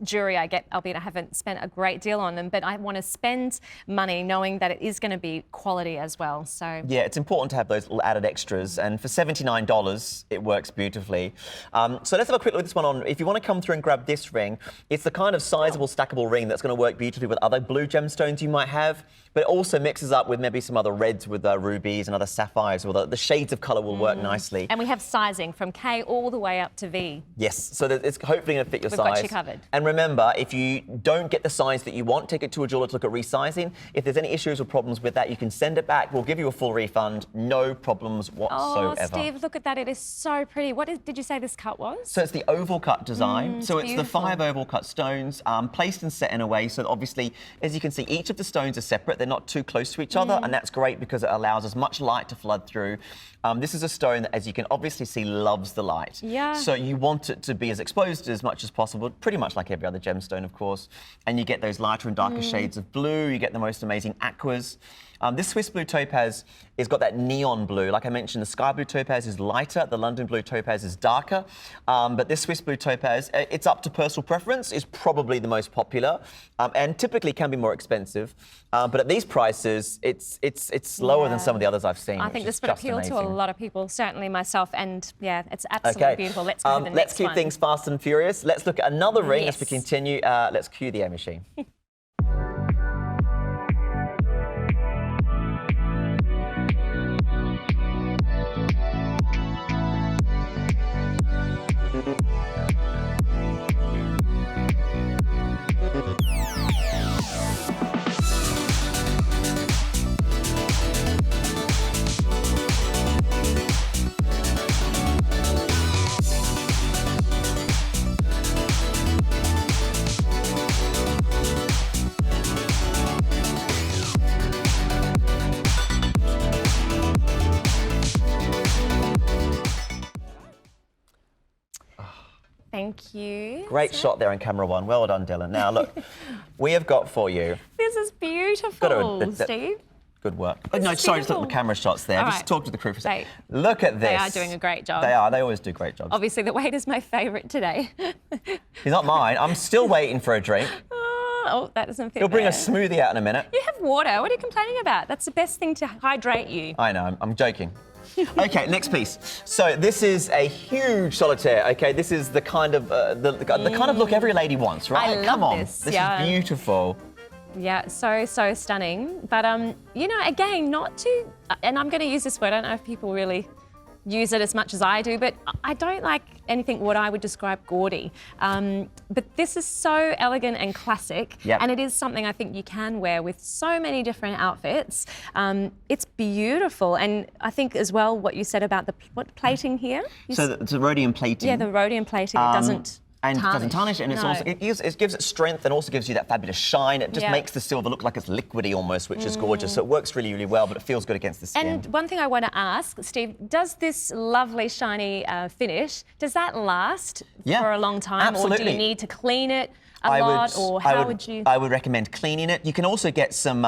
jewellery I get, albeit I haven't spent a great deal on them, but I want to spend money knowing that it is going to be quality as well. So yeah, it's important to have those little added extras, and for $79, it works beautifully. So let's have a quick look at this one on. If you want to come through and grab this ring, it's the kind of sizable stackable ring that's going to work beautifully with other blue gemstones you might have, but it also mixes up with maybe some other reds with rubies and other sapphires, or the shades of colour will work nicely. And we have sizing from K all the way up to V. Yes, so that it's hopefully going to fit your size. We've got you covered. And remember, if you don't get the size that you want, take it to a jeweler to look at resizing. If there's any issues or problems with that, you can send it back. We'll give you a full refund. No problems whatsoever. Oh, Steve, look at that. It is so pretty. Did you say this cut was? So it's the oval cut design. So it's beautiful. the 5 oval cut stones placed and set in a way so that obviously, as you can see, each of the stones are separate. They're not too close to each other, and that's great because it allows as much light to flood through. This is a stone that, as you can obviously see, loves the light. Yeah. So you want it to be as exposed as much as possible, pretty much like every other gemstone, of course. And you get those lighter and darker shades of blue. You get the most amazing aquas. This Swiss blue topaz has got that neon blue. Like I mentioned, the sky blue topaz is lighter, the London blue topaz is darker. But this Swiss blue topaz, it's up to personal preference, is probably the most popular and typically can be more expensive. But at these prices, it's lower than some of the others I've seen. I think this would appeal to a lot of people, certainly myself. And yeah, it's absolutely beautiful. Let's go to the next Let's keep one. things fast and furious. Let's look at another ring as we continue. Let's cue the air machine. Thank you. Great shot there on camera one. Well done, Dylan. Now, look, we have got for you... This is beautiful, Steve. Good work. Oh, no, sorry, just look at the camera shots there. All just right. talk to the crew for a second. Look at this. They are doing a great job. They are. They always do great jobs. Obviously, the waiter's my favourite today. He's not mine. I'm still waiting for a drink. Oh, that doesn't fit. He'll bring a there. smoothie out in a minute. You have water. What are you complaining about? That's the best thing to hydrate you. I know. I'm joking. Okay, next piece. So this is a huge solitaire. Okay, this is the kind of the kind of look every lady wants, right? I love Come on, this, is yeah. beautiful. Yeah, so stunning. But you know, again, not to, and I'm going to use this word. I don't know if people really use it as much as I do, but I don't like anything what I would describe gaudy. But this is so elegant and classic, and it is something I think you can wear with so many different outfits. It's beautiful, and I think as well what you said about the plating here. So the rhodium plating. Yeah, the rhodium plating. It doesn't. And tarnish. it doesn't tarnish, and it's also it gives it strength and also gives you that fabulous shine. It just makes the silver look like it's liquidy almost, which is gorgeous. So it works really, really well, but it feels good against the skin. And one thing I want to ask, Steve, does this lovely shiny finish, does that last for a long time? Absolutely. Or do you need to clean it a lot, or how would you? I would recommend cleaning it. You can also get some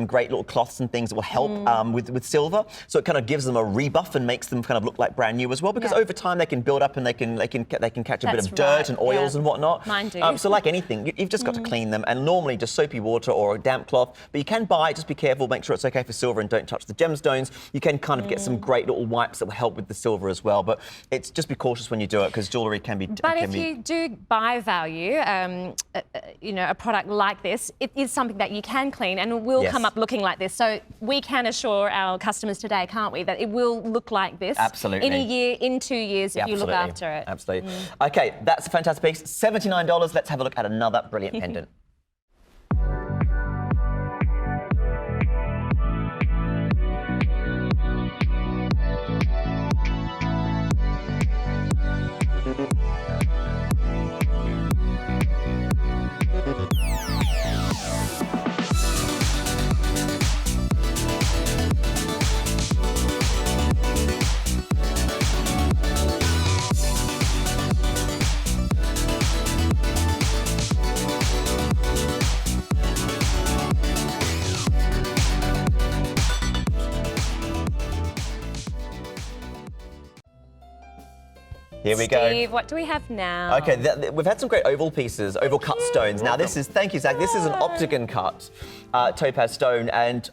great little cloths and things that will help with silver. So it kind of gives them a rebuff and makes them kind of look like brand new as well. Because over time they can build up and they can catch a bit of dirt and oils and whatnot. Mine do. So like anything, you've just got to clean them. And normally just soapy water or a damp cloth. But you can buy it. Just be careful. Make sure it's okay for silver and don't touch the gemstones. You can kind of get some great little wipes that will help with the silver as well. But it's just be cautious when you do it because jewellery can be. But if you do buy value, you know, a product like this, it is something that you can clean and it will come up looking like this. So we can assure our customers today, can't we, that it will look like this in a year, in 2 years, if you look after it. Absolutely. Okay, that's a fantastic piece. $79. Let's have a look at another brilliant pendant. Here we go. Steve, what do we have now? Okay, we've had some great oval pieces, oval cut stones. Now this is, thank you, Zach, this is an octagon cut topaz stone, and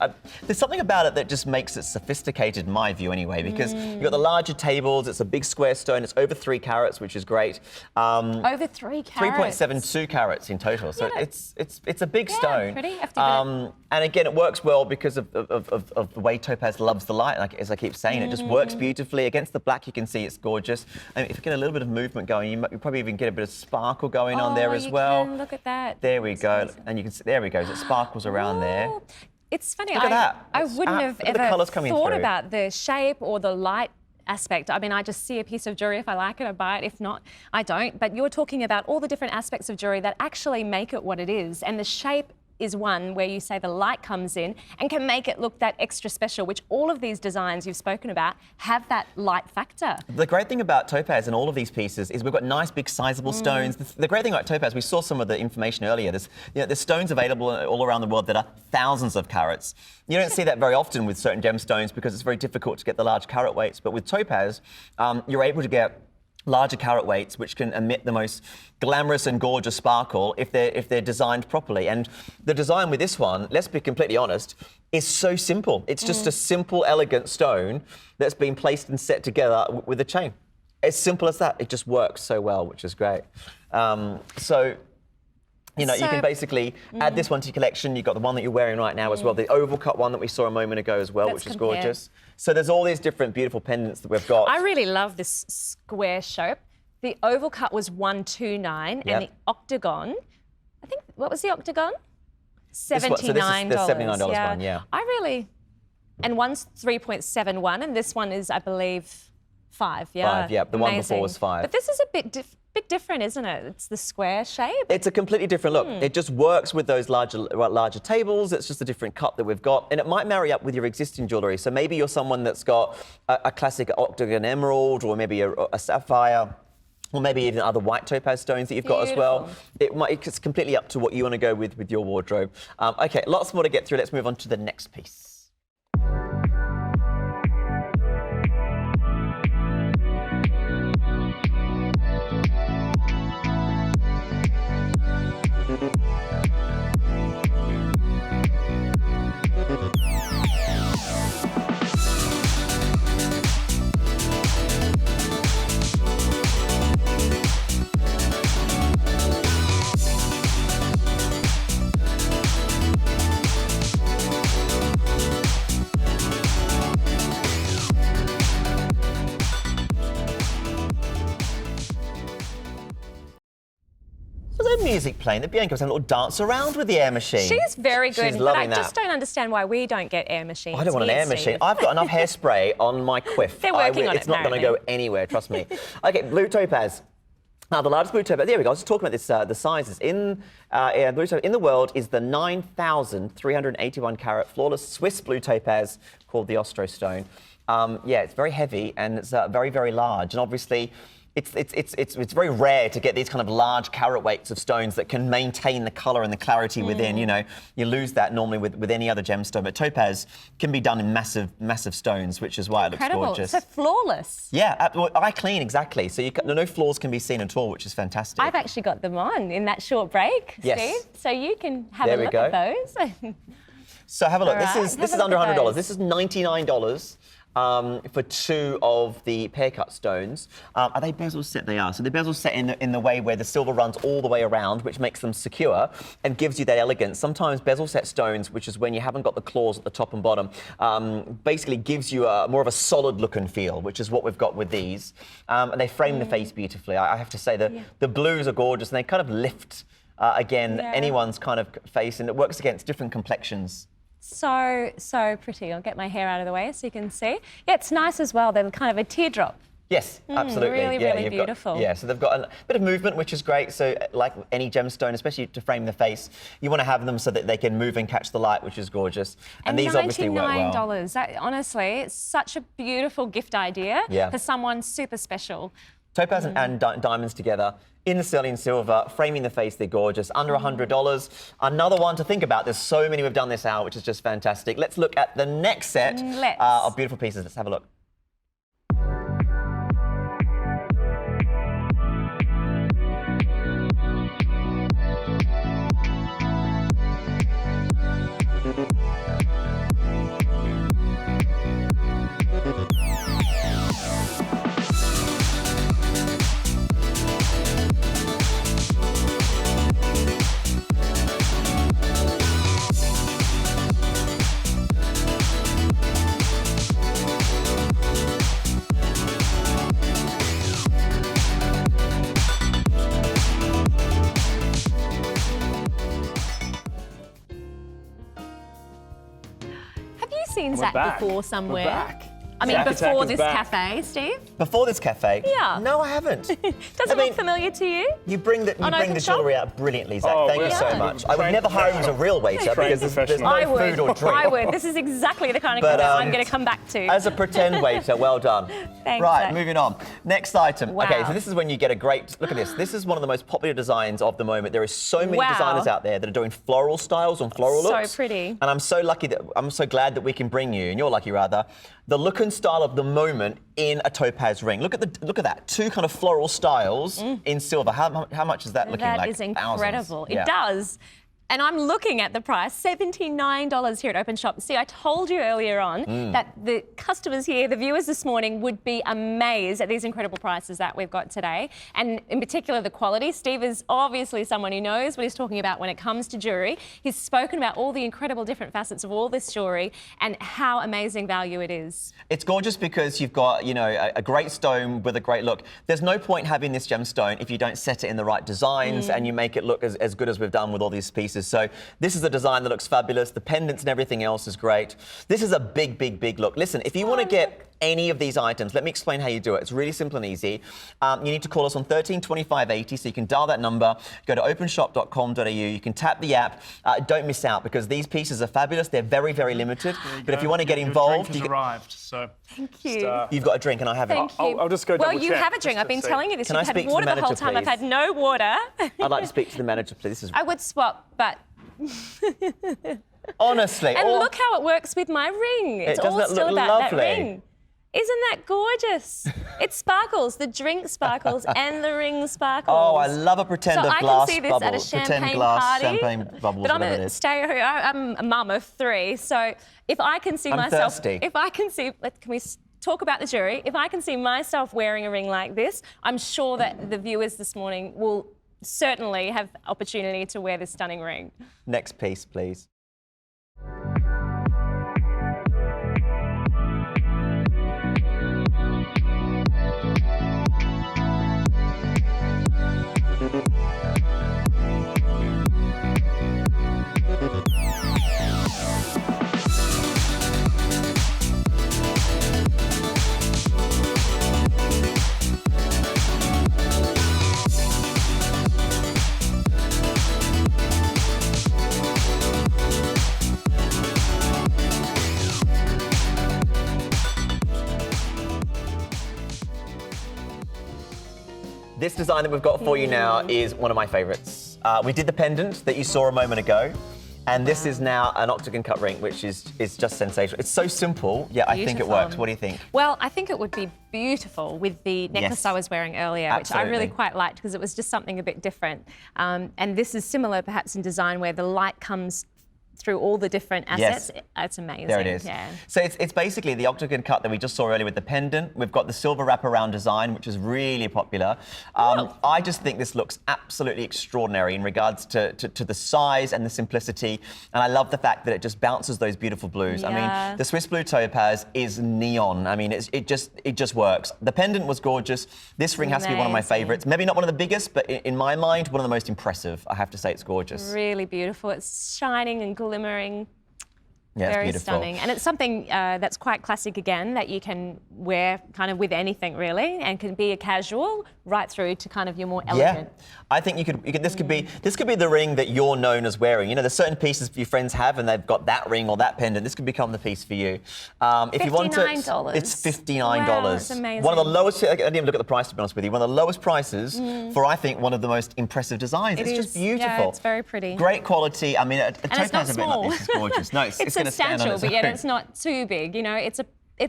there's something about it that just makes it sophisticated, in my view anyway, because you've got the larger tables, it's a big square stone, it's over 3 carats, which is great. Over 3 carats? 3.72 carats in total, so it's a big stone. Pretty hefty. And again, it works well because of the way topaz loves the light, like as I keep saying, it just works beautifully. Against the black, you can see it's gorgeous. I mean, if get a little bit of movement going, you probably even get a bit of sparkle going on there as well. Can. Look at that. There we go. And you can see, there we go. It sparkles around there. It's funny. Look at that. I wouldn't have look at the ever colours coming thought through. about the shape or the light aspect. I mean, I just see a piece of jewellery. If I like it, I buy it. If not, I don't. But you're talking about all the different aspects of jewellery that actually make it what it is. And the shape is one where you say the light comes in and can make it look that extra special, which all of these designs you've spoken about have that light factor. The great thing about Topaz and all of these pieces is we've got nice, big, sizable stones. The great thing about Topaz, we saw some of the information earlier. There's stones available all around the world that are thousands of carats. You don't see that very often with certain gemstones because it's very difficult to get the large carat weights. But with Topaz, you're able to get larger carat weights, which can emit the most glamorous and gorgeous sparkle if they're designed properly. And the design with this one, let's be completely honest, is so simple. It's just a simple, elegant stone that's been placed and set together with a chain. As simple as that. It just works so well, which is great. You know, you can basically add this one to your collection. You've got the one that you're wearing right now as well, the oval cut one that we saw a moment ago as well, which is gorgeous. So there's all these different beautiful pendants that we've got. I really love this square shape. The oval cut was 129 and the octagon, I think, what was the octagon? $79. So this is the $79 one, yeah. And one's 3.71 and this one is, I believe, 5, yeah. 5, yeah. The one before was 5. But this is a bit different, isn't it? It's the square shape. It's a completely different look. It just works with those larger tables. It's just a different cut that we've got. And it might marry up with your existing jewellery. So maybe you're someone that's got a classic octagon emerald or maybe a sapphire, or maybe even other white topaz stones that you've got as well. It's completely up to what you want to go with your wardrobe. OK, lots more to get through. Let's move on to the next piece. Music playing that Bianca was having a little dance around with the air machine. She's very good, She's but I loving just don't understand why we don't get air machines. I don't want an air machine. I've got enough hairspray on my quiff. They're working on it. It's not going to go anywhere, trust me. OK, blue topaz. Now, the largest blue topaz, there we go, I was just talking about this, the sizes. Blue topaz in the world is the 9,381 carat flawless Swiss blue topaz called the Ostro stone. Yeah, it's very heavy and it's very, very large. And obviously, it's very rare to get these kind of large carat weights of stones that can maintain the colour and the clarity within. You know, you lose that normally with any other gemstone, but topaz can be done in massive stones, which is why it looks gorgeous. So flawless. Yeah, eye clean, exactly. So no flaws can be seen at all, which is fantastic. I've actually got them on in that short break, yes. Steve. So you can have a look at those. So have a look. Right. This is under $100. This is $99. For 2 of the pear cut stones. Are they bezel set? They are. So the bezel set in the way where the silver runs all the way around, which makes them secure and gives you that elegance. Sometimes bezel set stones, which is when you haven't got the claws at the top and bottom, basically gives you more of a solid look and feel, which is what we've got with these. And they frame the face beautifully. I have to say that the blues are gorgeous and they kind of lift, anyone's kind of face, and it works against different complexions. So pretty. I'll get my hair out of the way so you can see. Yeah, it's nice as well. They're kind of a teardrop. Yes, absolutely. Really beautiful. So they've got a bit of movement, which is great. So like any gemstone, especially to frame the face, you want to have them so that they can move and catch the light, which is gorgeous. And these obviously work well. $99. Honestly, it's such a beautiful gift idea for someone super special. Topaz and diamonds together in the sterling silver, framing the face, they're gorgeous. Under $100. Another one to think about. There's so many we've done this hour, which is just fantastic. Let's look at the next set of beautiful pieces. Let's have a look. seen We're Zach back. before somewhere. We're back. I mean, Zach Attack before is this back. cafe, Steve. Before this cafe? Yeah. No, I haven't. Does I it mean, look familiar to you? You bring the Openshop? jewellery out brilliantly, Zach. Oh, Thank you so yeah. much. I would never hire him as a real waiter because there's no I would. food or drink. I would. This is exactly the kind of But, cafe I'm going to come back to. As a pretend waiter, well done. Thanks, Right, Zach. moving on. Next item. Wow. Okay, so this is when you get a great, look at this. This is one of the most popular designs of the moment. There are so many Wow. designers out there that are doing floral styles and floral So looks. pretty. And I'm so glad that we can bring you, and you're lucky rather, the look and style of the moment in a topaz ring. Look at that. Two kind of floral styles in silver. How much is that looking like? That is incredible. Thousands. Yeah. It does. And I'm looking at the price, $79 here at Openshop. See, I told you earlier on that the customers here, the viewers this morning, would be amazed at these incredible prices that we've got today. And in particular, the quality. Steve is obviously someone who knows what he's talking about when it comes to jewellery. He's spoken about all the incredible different facets of all this jewellery and how amazing value it is. It's gorgeous because you've got, you know, a great stone with a great look. There's no point having this gemstone if you don't set it in the right designs and you make it look as good as we've done with all these pieces. So this is a design that looks fabulous. The pendants and everything else is great. This is a big, big, big look. Listen, if you want to get any of these items, let me explain how you do it. It's really simple and easy. You need to call us on 13 25 80, so you can dial that number, go to openshop.com.au, you can tap the app. Don't miss out because these pieces are fabulous. They're very, very limited. But if you want to get involved, Your drink has arrived, so Thank you. you've got a drink and I haven't. Thank you. I'll just go Well, double you check, have a just drink. to I've been see. telling you this. Can You've I had speak to the water the whole manager, time. I've please? had no water. I'd like to speak to the manager, please. This is I would swap, but... honestly. And look how it works with my ring. It's doesn't all that still look about that lovely? ring. Isn't that gorgeous? It sparkles. The drink sparkles and the ring sparkles. Oh, I love a pretend so of I glass can see this bubble. at a champagne Pretend glass, party. champagne bubbles, But I'm whatever it a is. I'm a mum of 3, so if I can see I'm myself, thirsty. if I can see, can we talk about the jewellery? If I can see myself wearing a ring like this, I'm sure that the viewers this morning will certainly have opportunity to wear this stunning ring. Next piece, please. This design that we've got for you now is one of my favourites. We did the pendant that you saw a moment ago, and this is now an octagon cut ring, which is just sensational. It's so simple, yet I think it Beautiful. works. What do you think? Well, I think it would be beautiful with the necklace Yes. I was wearing earlier, which I really Absolutely. quite liked because it was just something a bit different. And this is similar perhaps in design where the light comes through all the different assets. Yes. It's amazing. There it is. Yeah. So it's basically the octagon cut that we just saw earlier with the pendant. We've got the silver wraparound design, which is really popular. I just think this looks absolutely extraordinary in regards to the size and the simplicity. And I love the fact that it just bounces those beautiful blues. I Yeah. mean, the Swiss blue topaz is neon. I mean, it just works. The pendant was gorgeous. This ring has to be one of my Amazing. favourites. Maybe not one of the biggest, but in my mind, one of the most impressive. I have to say it's gorgeous. Really beautiful. It's shining and glimmering. Yeah, it's Very beautiful. stunning. And it's something that's quite classic again, that you can wear kind of with anything really, and can be a casual right through to kind of your more elegant. Yeah, I think you could. This could be the ring that you're known as wearing. You know, there's certain pieces your friends have, and they've got that ring or that pendant. This could become the piece for you. If you want to, $59. it's $59. Wow, that's amazing. One of the lowest. I didn't even look at the price to be honest with you. One of the lowest prices for I think one of the most impressive designs. It It's is. just beautiful. Yeah, it's very pretty. Great quality. I mean, a And it's not topaz event small. like this is gorgeous. No, it's It's going to stand on substantial, its but yet own. it's not too big. You know, it's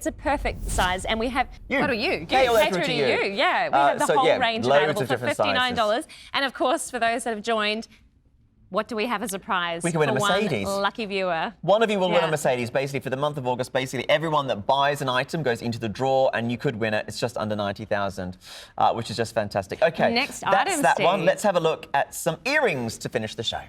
a perfect size, and we have. You. What are you? Yeah, you'll Pay through through to to you. you. Yeah, we have the so, whole yeah, range loads available of for different $59. And of course, for those that have joined, what do we have as a prize? We can win a for Mercedes. One lucky viewer. One of you will win Yeah. a Mercedes, basically, for the month of August. Basically, everyone that buys an item goes into the draw, and you could win it. It's just under 90,000, which is just fantastic. Okay, Next that's item, that one. Steve. Let's have a look at some earrings to finish the show.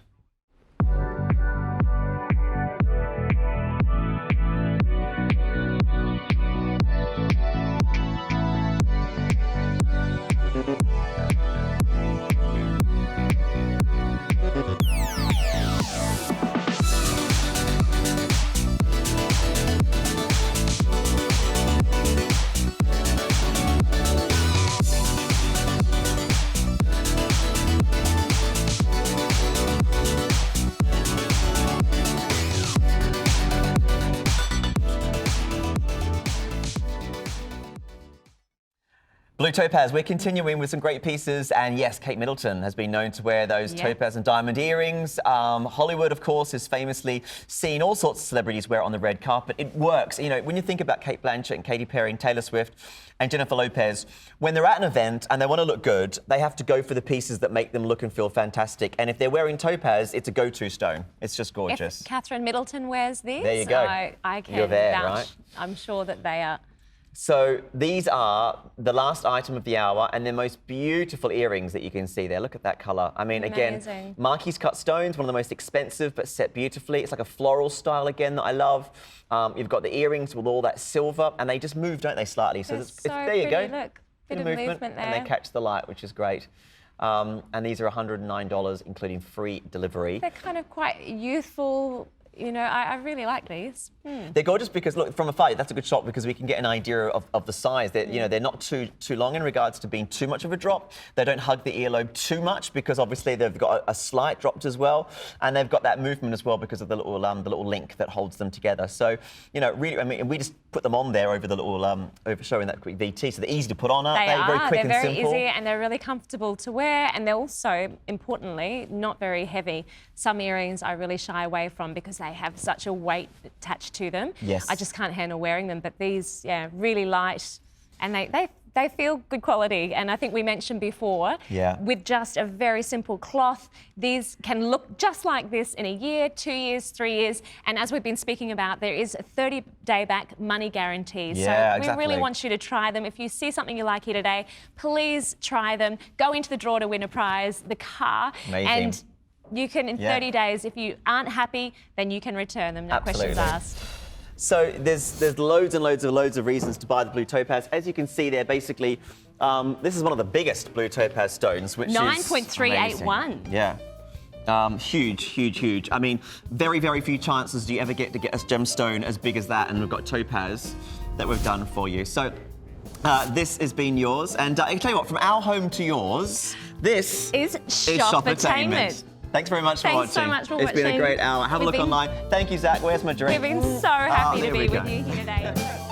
Blue Topaz, we're continuing with some great pieces, and yes, Kate Middleton has been known to wear those topaz and diamond earrings. Hollywood, of course, has famously seen all sorts of celebrities wear it on the red carpet. It works. You know, when you think about Kate Blanchett and Katy Perry and Taylor Swift and Jennifer Lopez, when they're at an event and they want to look good, they have to go for the pieces that make them look and feel fantastic. And if they're wearing topaz, it's a go-to stone. It's just gorgeous. If Catherine Middleton wears this, there you go. I can You're there, vouch. right? I'm sure that they are. So these are the last item of the hour and the most beautiful earrings that you can see there. Look at that colour. I mean, Amazing. Again, Marquise cut stones, one of the most expensive, but set beautifully. It's like a floral style again that I love. You've got the earrings with all that silver, and they just move, don't they, slightly? So, there you go. Look, bit of movement there. And they catch the light, which is great. And these are $109, including free delivery. They're kind of quite youthful. You know, I really like these. They're gorgeous because, look, from afar, that's a good shot because we can get an idea of the size. They're, you know, they're not too long in regards to being too much of a drop. They don't hug the earlobe too much because obviously they've got a slight drop as well, and they've got that movement as well because of the little link that holds them together. So, you know, really, I mean, we just put them on there over the little over showing that quick VT, so they're easy to put on, aren't they? Very quick and simple. They're very easy and they're really comfortable to wear, and they're also, importantly, not very heavy. Some earrings I really shy away from because they have such a weight attached to them. Yes. I just can't handle wearing them, but these, yeah, really light, and they feel good quality. And I think we mentioned before, with just a very simple cloth, these can look just like this in a year, 2 years, 3 years. And as we've been speaking about, there is a 30-day back money guarantee. Yeah, so exactly. we really want you to try them. If you see something you like here today, please try them. Go into the draw to win a prize, the car. Amazing. And you can, in 30 days, if you aren't happy, then you can return them, no questions asked. So there's loads and loads of reasons to buy the blue topaz. As you can see there, basically, this is one of the biggest blue topaz stones, which is 9.381. Yeah. Huge, huge, huge. I mean, very, very few chances do you ever get to get a gemstone as big as that, and we've got topaz that we've done for you. So this has been yours, and I can tell you what, from our home to yours, this is Shoppertainment. Thanks very much for watching. Thanks so much for watching. It's been a great hour. Have a look online. Thank you, Zach. Where's my drink? We've been so happy to be there we with go. you here today.